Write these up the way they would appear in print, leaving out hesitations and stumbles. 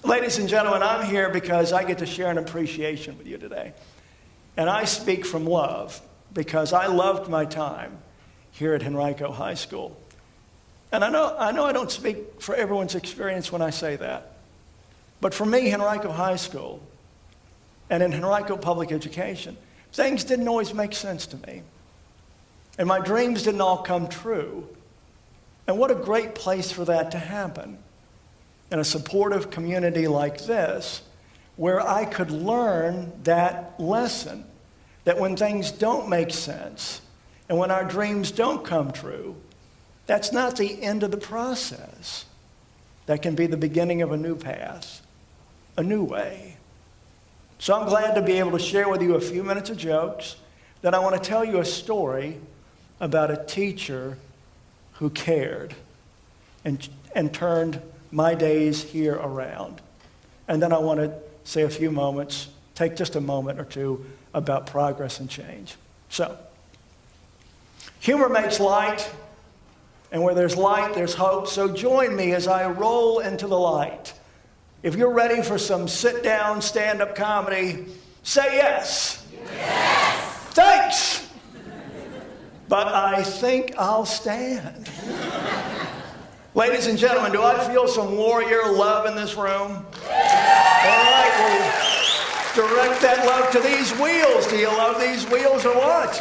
Ladies and gentlemen, I'm here because I get to share an appreciation with you today. And I speak from love because I loved my time here at Henrico High School. And I know I don't speak for everyone's experience when I say that. But for me, Henrico High School and in Henrico Public Education, things didn't always make sense to me. And my dreams didn't all come true. And what a great place for that to happen. In a supportive community like this, where I could learn that lesson, that when things don't make sense, and when our dreams don't come true, that's not the end of the process. That can be the beginning of a new path, a new way. So I'm glad to be able to share with you a few minutes of jokes. Then I want to tell you a story about a teacher who cared and turned my days here around. And then I want to say a few moments, take just a moment or two about progress and change. So, humor makes light, and where there's light, there's hope. So join me as I roll into the light. If you're ready for some sit-down, stand-up comedy, say yes. Yes. Thanks. But I think I'll stand. Ladies and gentlemen, do I feel some warrior love in this room? All right, well, direct that love to these wheels. Do you love these wheels or what?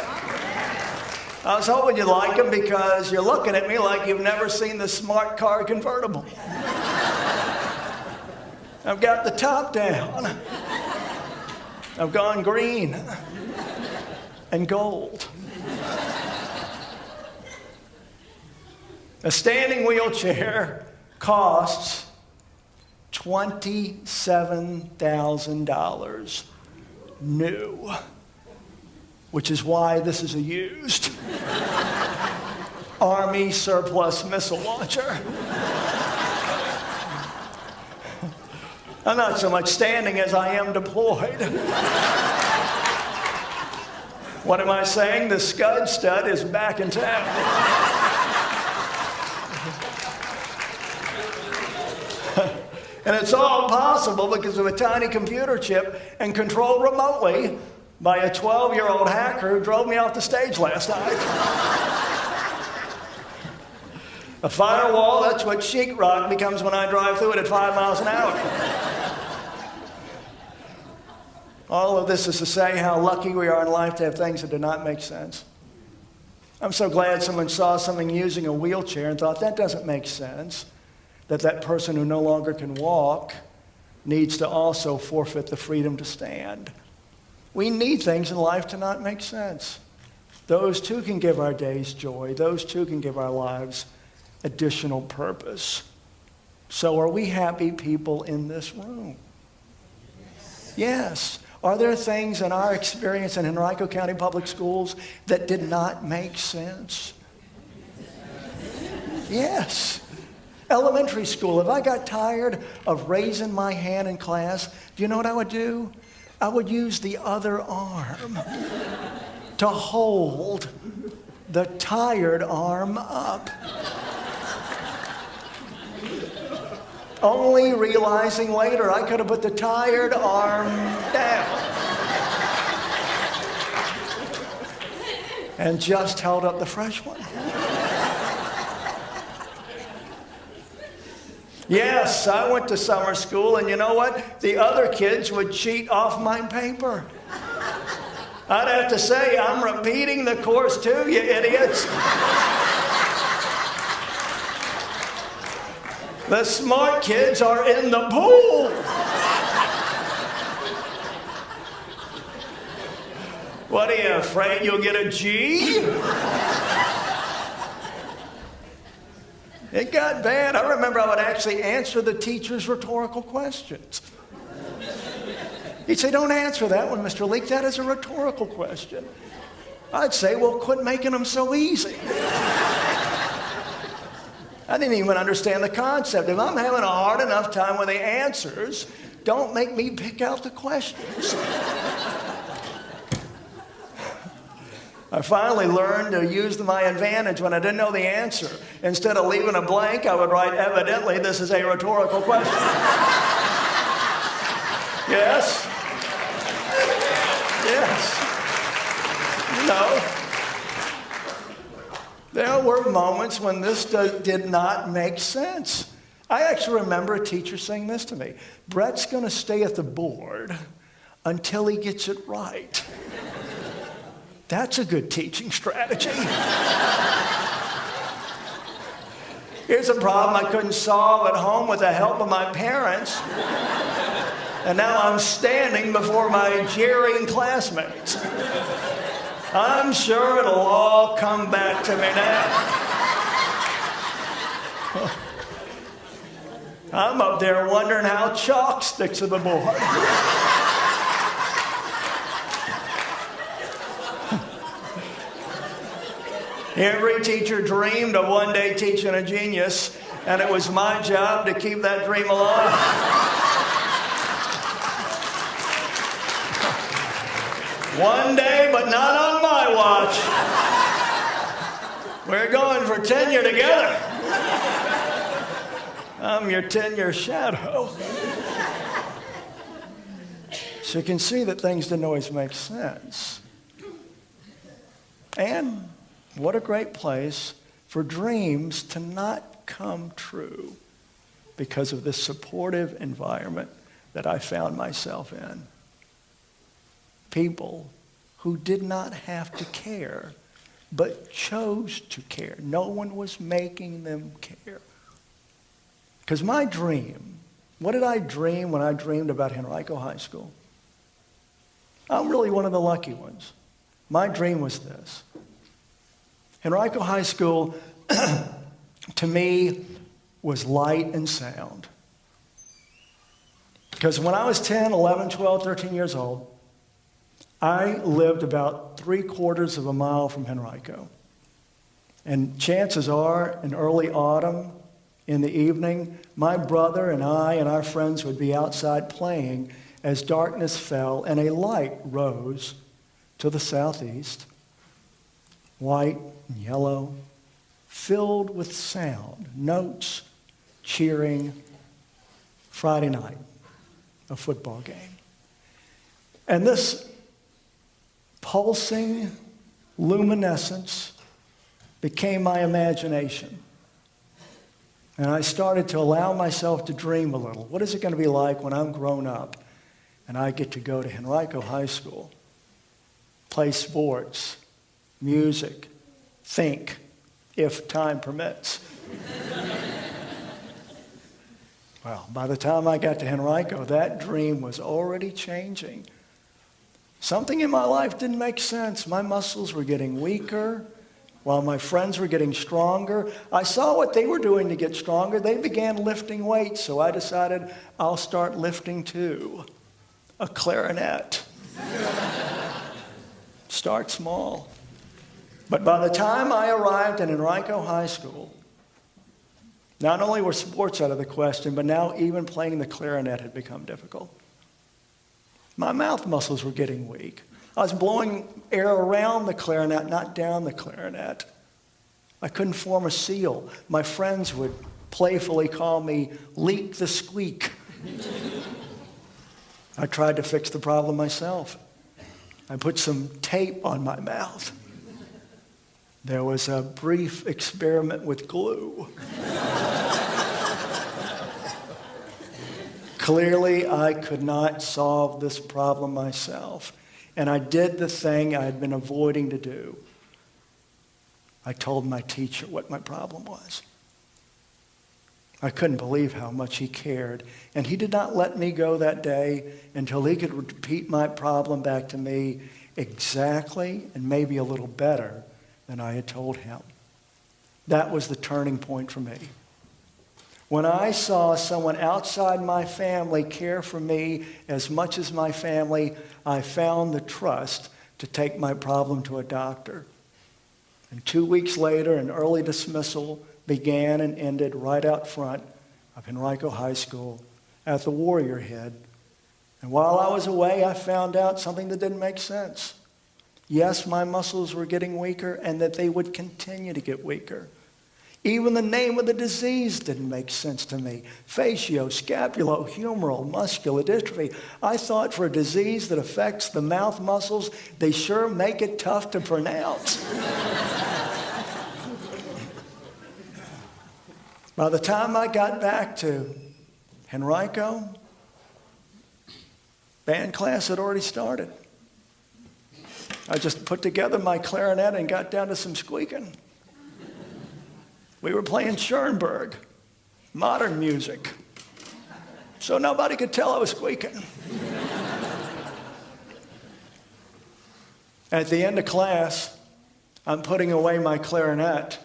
I was hoping you'd like them because you're looking at me like you've never seen the smart car convertible. I've got the top down. I've gone green and gold. A standing wheelchair costs $27,000 new, which is why this is a used Army surplus missile launcher. I'm not so much standing as I am deployed. What am I saying? The Scud Stud is back in town. And it's all possible because of a tiny computer chip and controlled remotely by a 12-year-old hacker who drove me off the stage last night. A firewall, that's what sheetrock becomes when I drive through it at 5 miles an hour. All of this is to say how lucky we are in life to have things that do not make sense. I'm so glad someone saw someone using a wheelchair and thought, that doesn't make sense. That person who no longer can walk needs to also forfeit the freedom to stand. We need things in life to not make sense. Those too can give our days joy. Those too can give our lives additional purpose. So are we happy people in this room? Yes. Are there things in our experience in Henrico County Public Schools that did not make sense? Yes. Elementary school, if I got tired of raising my hand in class, do you know what I would do? I would use the other arm to hold the tired arm up. Only realizing later I could have put the tired arm down and just held up the fresh one. Yes, I went to summer school, and you know what? The other kids would cheat off my paper. I'd have to say, I'm repeating the course too, you idiots. The smart kids are in the pool. What are you, afraid you'll get a G? It got bad. I remember I would actually answer the teacher's rhetorical questions. He'd say, don't answer that one, Mr. Leake. That is a rhetorical question. I'd say, well, quit making them so easy. I didn't even understand the concept. If I'm having a hard enough time with the answers, don't make me pick out the questions. I finally learned to use my advantage when I didn't know the answer. Instead of leaving a blank, I would write, evidently, this is a rhetorical question. Yes. Yes. There were moments when this did not make sense. I actually remember a teacher saying this to me: Brett's going to stay at the board until he gets it right. That's a good teaching strategy. Here's a problem I couldn't solve at home with the help of my parents. And now I'm standing before my jeering classmates. I'm sure it'll all come back to me now. I'm up there wondering how chalk sticks to the board. Every teacher dreamed of one day teaching a genius, and it was my job to keep that dream alive. One day, but not on my watch. We're going for tenure together. I'm your tenure shadow. So you can see that things didn't always make sense. And what a great place for dreams to not come true because of this supportive environment that I found myself in. People who did not have to care, but chose to care. No one was making them care. Because my dream, what did I dream when I dreamed about Henrico High School? I'm really one of the lucky ones. My dream was this. Henrico High School, to me, was light and sound. Because when I was 10, 11, 12, 13 years old, I lived about 3/4 of a mile from Henrico. And chances are, in early autumn, in the evening, my brother and I and our friends would be outside playing as darkness fell and a light rose to the southeast, white and yellow, filled with sound, notes, cheering. Friday night, a football game. And this pulsing luminescence became my imagination. And I started to allow myself to dream a little. What is it going to be like when I'm grown up and I get to go to Henrico High School, play sports, music, think, if time permits? Well, by the time I got to Henrico, that dream was already changing. Something in my life didn't make sense. My muscles were getting weaker while my friends were getting stronger. I saw what they were doing to get stronger. They began lifting weights, so I decided I'll start lifting too. A clarinet. Start small. But by the time I arrived at Henrico High School, not only were sports out of the question, but now even playing the clarinet had become difficult. My mouth muscles were getting weak. I was blowing air around the clarinet, not down the clarinet. I couldn't form a seal. My friends would playfully call me Leake the Squeak. I tried to fix the problem myself. I put some tape on my mouth. There was a brief experiment with glue. Clearly, I could not solve this problem myself. And I did the thing I had been avoiding to do. I told my teacher what my problem was. I couldn't believe how much he cared. And he did not let me go that day until he could repeat my problem back to me exactly and maybe a little better than I had told him. That was the turning point for me. When I saw someone outside my family care for me as much as my family, I found the trust to take my problem to a doctor. And 2 weeks later, an early dismissal began and ended right out front of Henrico High School at the Warrior Head. And while I was away, I found out something that didn't make sense. Yes, my muscles were getting weaker and that they would continue to get weaker. Even the name of the disease didn't make sense to me. Facioscapulohumeral muscular dystrophy. I thought for a disease that affects the mouth muscles, they sure make it tough to pronounce. By the time I got back to Henrico, band class had already started. I just put together my clarinet and got down to some squeaking. We were playing Schoenberg, modern music, so nobody could tell I was squeaking. At the end of class, I'm putting away my clarinet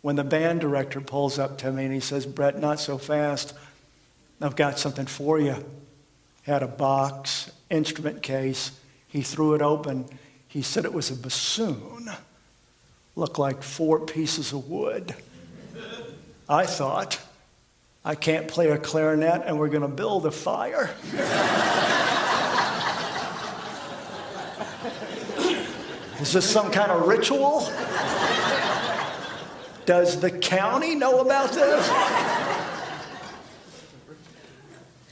when the band director pulls up to me and he says, "Brett, not so fast. I've got something for you." He had a box, instrument case. He threw it open. He said it was a bassoon. Looked like 4 pieces of wood. I thought, I can't play a clarinet and we're going to build a fire. Is this some kind of ritual? Does the county know about this?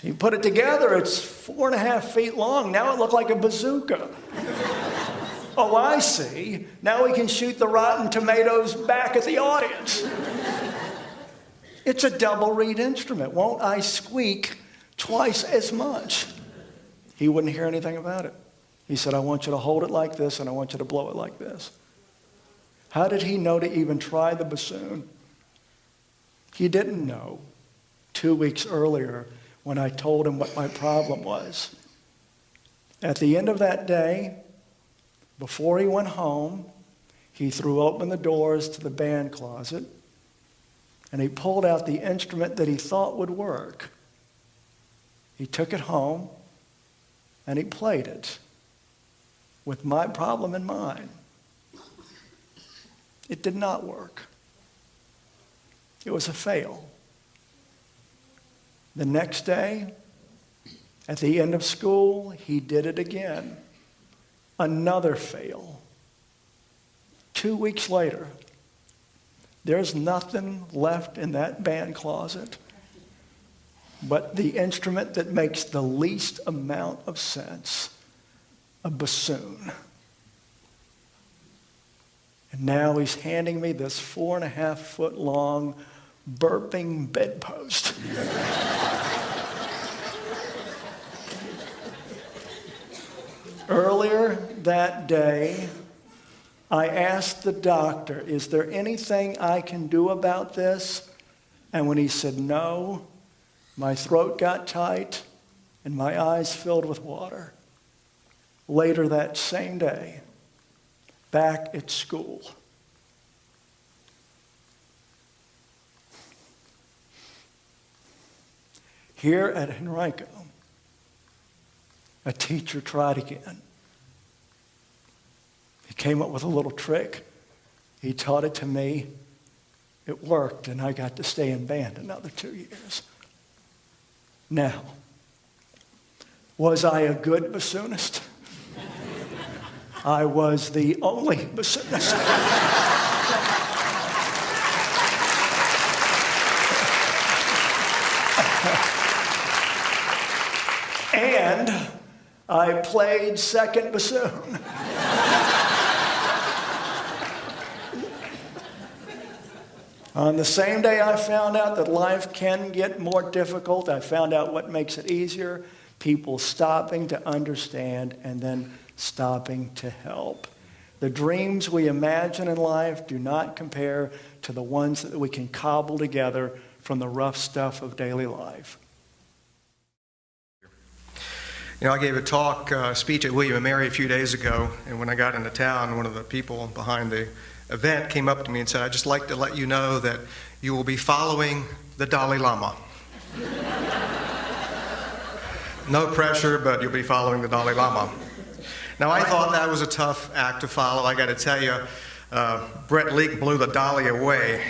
You put it together, it's 4.5 feet long. Now it looked like a bazooka. Oh, I see. Now we can shoot the rotten tomatoes back at the audience. It's a double reed instrument. Won't I squeak twice as much? He wouldn't hear anything about it. He said, "I want you to hold it like this and I want you to blow it like this." How did he know to even try the bassoon? He didn't know 2 weeks earlier when I told him what my problem was. At the end of that day, before he went home, he threw open the doors to the band closet and he pulled out the instrument that he thought would work. He took it home and he played it with my problem in mind. It did not work. It was a fail. The next day, at the end of school, he did it again. Another fail. 2 weeks later, there's nothing left in that band closet but the instrument that makes the least amount of sense, a bassoon. And now he's handing me this 4.5 foot long burping bedpost. Earlier that day, I asked the doctor, "Is there anything I can do about this?" And when he said no, my throat got tight and my eyes filled with water. Later that same day, back at school, here at Henrico, a teacher tried again. He came up with a little trick. He taught it to me. It worked, and I got to stay in band another 2 years. Now, was I a good bassoonist? I was the only bassoonist. And I played second bassoon. On the same day I found out that life can get more difficult, I found out what makes it easier: people stopping to understand and then stopping to help. The dreams we imagine in life do not compare to the ones that we can cobble together from the rough stuff of daily life. You know, I gave a speech at William & Mary a few days ago, and when I got into town, one of the people behind the event came up to me and said, "I'd just like to let you know that you will be following the Dalai Lama." No pressure, but you'll be following the Dalai Lama. Now, I thought that was a tough act to follow. I got to tell you, Leake blew the Dalai away.